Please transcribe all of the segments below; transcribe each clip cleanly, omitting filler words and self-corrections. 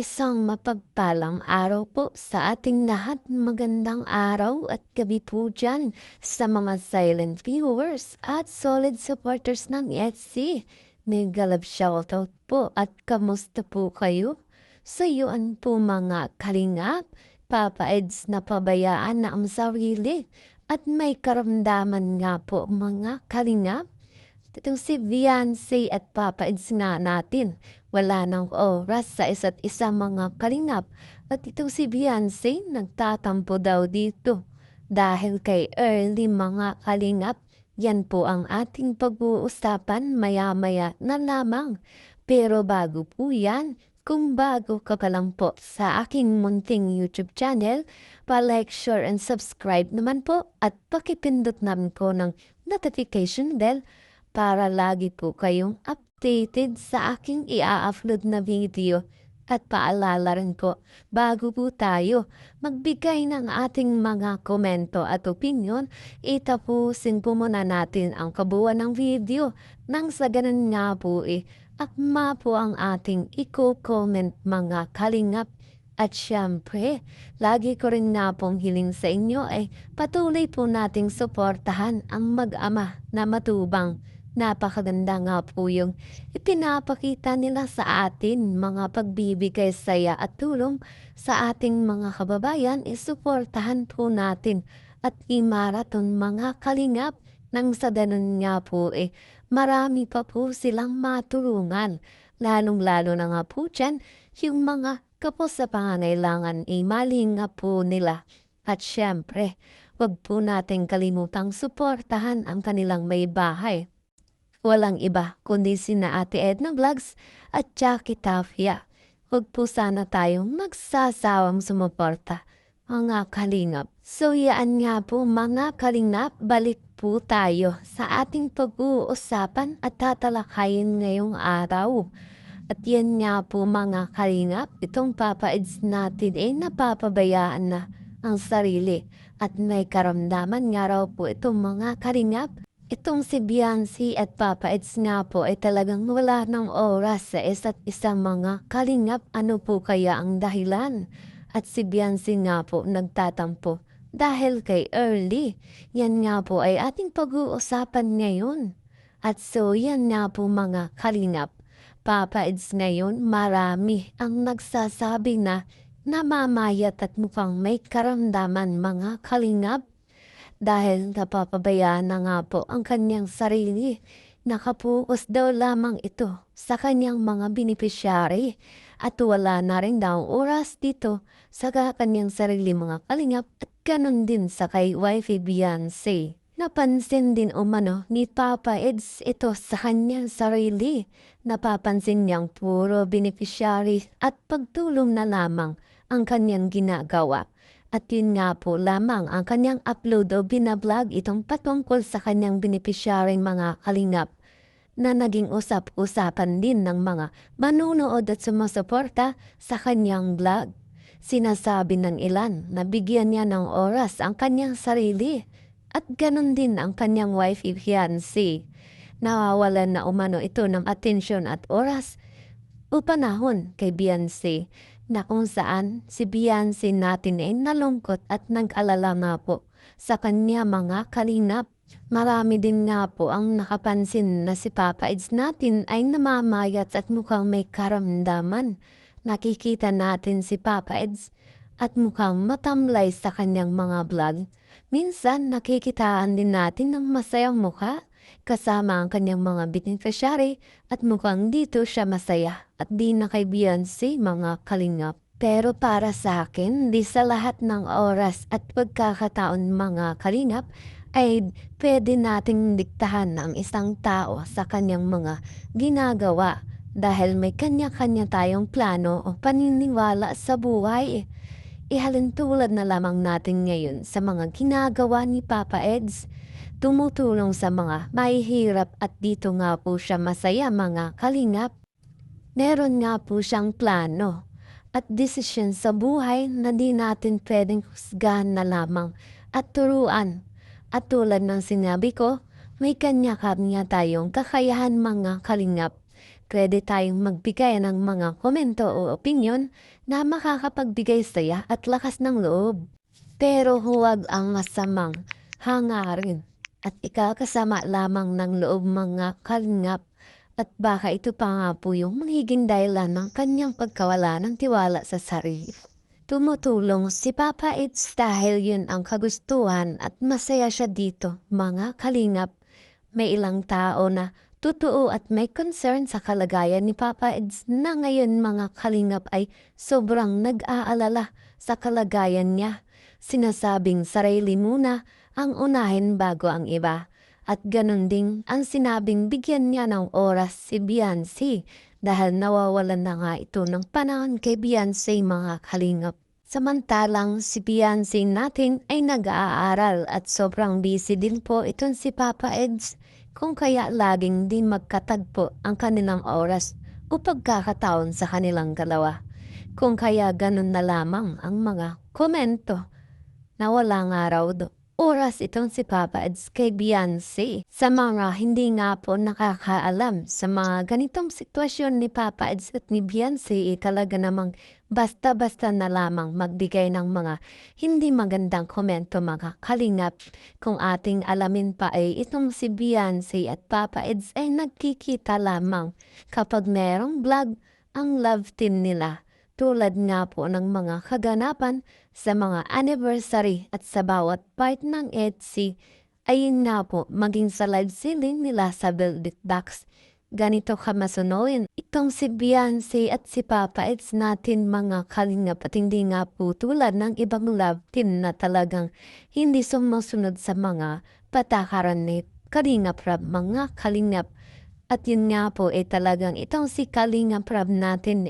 Isang mapagpalang araw po sa ating lahat. Magandang araw at gabi po dyan sa mga silent viewers at solid supporters ng ETC. May galab shoutout po at kamusta po kayo? Sa iyon po mga kalingap, Papa Eds na pabayaan na ang sarili at may karamdaman nga po mga kalingap. Itong si Beyonce at Papa Eds nga natin, wala ng oras sa isa't isa mga kalingap. At itong si Beyonce nagtatampo daw dito dahil kay Early mga kalingap. Yan po ang ating pag-uusapan maya-maya na lamang. Pero bago po yan, kung bago ka pa lang po sa aking munting YouTube channel, pa-like, share, and subscribe naman po at pakipindot namin ko ng notification bell para lagi po kayong updated sa aking i-upload na video. At paalala rin po, bago po tayo magbigay ng ating mga komento at opinion, itapusin po muna natin ang kabuuan ng video nang sa ganun nga po akma po ang ating i-comment mga kalingap. At syempre, lagi ko rin nga pong hiling sa inyo patuloy po nating suportahan ang mag-ama na matubang. Napakaganda nga po yung ipinapakita nila sa atin, mga pagbibigay saya at tulong sa ating mga kababayan, isuportahan po natin at i-marathon mga kalingap nang sa ganun nga po marami pa po silang matulungan, lalong-lalo na nga po dyan yung mga kapos sa pangangailangan malinga po nila. At syempre, wag po nating kalimutang suportahan ang kanilang may bahay. Walang iba kundi sina Ate Edna Vlogs at Jackie Tafia. Huwag po sana tayong magsasawang sumuporta, mga kalingap. So yaan nga po mga kalingap, balik po tayo sa ating pag-uusapan at tatalakayin ngayong araw. At yan nga po mga kalingap, itong Papa Eds natin napapabayaan na ang sarili at may karamdaman nga raw po itong mga kalingap. Itong si Beyonce at Papa Eds nga po talagang wala ng oras sa isa't isang mga kalingap. Ano po kaya ang dahilan? At si Beyonce nga po nagtatampo dahil kay Early. Yan nga po ay ating pag-uusapan ngayon. At so yan nga po mga kalingap. Papa Eds ngayon marami ang nagsasabi na namamayat at mukhang may karamdaman mga kalingap. Dahil napapabayaan na nga po ang kanyang sarili. Nakapokus daw lamang ito sa kanyang mga beneficiary at wala na rin daw oras dito sa kanyang sarili mga kalingap at ganun din sa kay wifey Beyonce. Napansin din umano ni Papa Eds ito sa kanyang sarili. Napapansin niyang puro beneficiary at pagtulong na lamang ang kanyang ginagawa. At yun nga po lamang ang kanyang upload o binablog itong patungkol sa kanyang beneficiaryong mga kalingap na naging usap-usapan din ng mga manunood at sumusuporta sa kanyang vlog. Sinasabi ng ilan na bigyan niya ng oras ang kanyang sarili at ganun din ang kanyang wifey fiancé. Nawawalan na umano ito ng atensyon at oras o panahon kay Beyonce na kung saan si Beyonce natin nalungkot at nag-alala nga po sa kanya mga kalingap. Marami din nga po ang nakapansin na si Papa Eds natin ay namamayat at mukhang may karamdaman. Nakikita natin si Papa Eds at mukhang matamlay sa kanyang mga vlog. Minsan nakikitaan din natin ng masayang mukha kasama ang kanyang mga beneficiary at mukhang dito siya masaya at di na kay Beyonce mga kalingap. Pero para sa akin, di sa lahat ng oras at pagkakataon mga kalingap ay pwede nating diktahan ang isang tao sa kanyang mga ginagawa dahil may kanya-kanya tayong plano o paniniwala sa buhay. Ihalintulad na lamang natin ngayon sa mga ginagawa ni Papa Eds. Tumutulong sa mga mahihirap at dito nga po siya masaya mga kalingap. Meron nga po siyang plano at desisyon sa buhay na di natin pwedeng husgahan na lamang at turuan. At tulad ng sinabi ko, may kanya-kanya tayong kakayahan mga kalingap. pwede tayong magbigay ng mga komento o opinyon na makakapagbigay saya at lakas ng loob. Pero huwag ang masamang hangarin at ikakasama lamang ng loob mga kalingap at baka ito pa nga po yung magiging dahilan ng kanyang pagkawala ng tiwala sa sarili. Tumutulong si Papa It's dahil yun ang kagustuhan at masaya siya dito, mga kalingap. May ilang tao na totoo at may concern sa kalagayan ni Papa It's na ngayon mga kalingap ay sobrang nag-aalala sa kalagayan niya. Sinasabing sarili muna ang unahin bago ang iba. At ganun ding ang sinabing bigyan niya ng oras si Beyonce dahil nawawalan na nga ito ng panahon kay Beyonce mga kalingap. Samantalang si Beyonce natin ay nag-aaral at sobrang busy din po itong si Papa Eds kung kaya laging di magkatagpo ang kanilang oras o pagkakataon sa kanilang dalawa. Kung kaya ganun na lamang ang mga komento na wala nga raw oras itong si Papa Eds kay Beyonce. Sa mga hindi nga po nakakaalam sa mga ganitong sitwasyon ni Papa Eds at ni Beyonce, talaga namang basta-basta na lamang magbigay ng mga hindi magandang komento mga kalingap. Kung ating alamin pa ay itong si Beyonce at Papa Eds ay nagkikita lamang kapag merong vlog ang love team nila. Tulad nga po ng mga kaganapan sa mga anniversary at sa bawat part ng Etsy, ayun nga po maging sa live selling nila sa Build It Box. Ganito kamasunurin itong si Beyonce at si Papa It's natin mga kalingap at hindi nga po tulad ng ibang love team na talagang hindi sumusunod sa mga patakaran ni Kalingap Rab mga kalingap. At yun nga po talagang itong si Kalingap Rab natin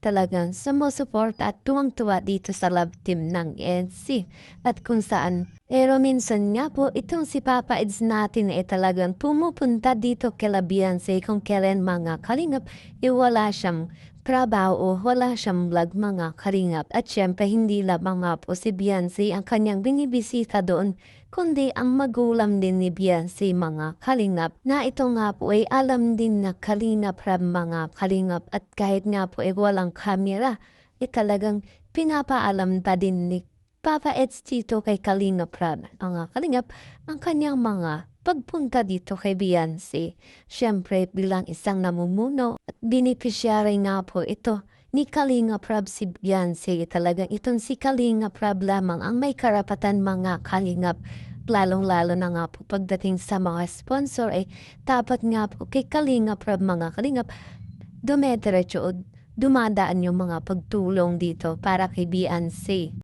talagang sumusuporta at tuwang-tuwa dito sa love team ng Etsy. At kung saan, pero minsan nga po itong si Papa Eds natin talagang pumupunta dito kay Beyonce kung kailan mga kalingap, wala siyang trabaho o wala siyang vlog mga kalingap. At syempre hindi lamang nga po si Beyonce ang kanyang binibisita doon, kundi ang magulang din ni Beyonce mga kalingap na ito nga po ay alam din na Kalingap Rab mga kalingap at kahit nga po walang kamera, talagang pinapaalam pa din ni Papa Eds dito kay Kalingap Rab mga kalingap ang kanyang mga pagpunta dito kay Beyonce. Siyempre bilang isang namumuno at beneficiary nga po ito ni Kalingap Rab si Beyonce. Talagang itong si Kalingap Rab lamang ang may karapatan mga kalingap. Lalong-lalo na nga po pagdating sa mga sponsor dapat nga po kay Kalingap Rab mga kalingap dumediretso o dumadaan yung mga pagtulong dito para kay Beyonce.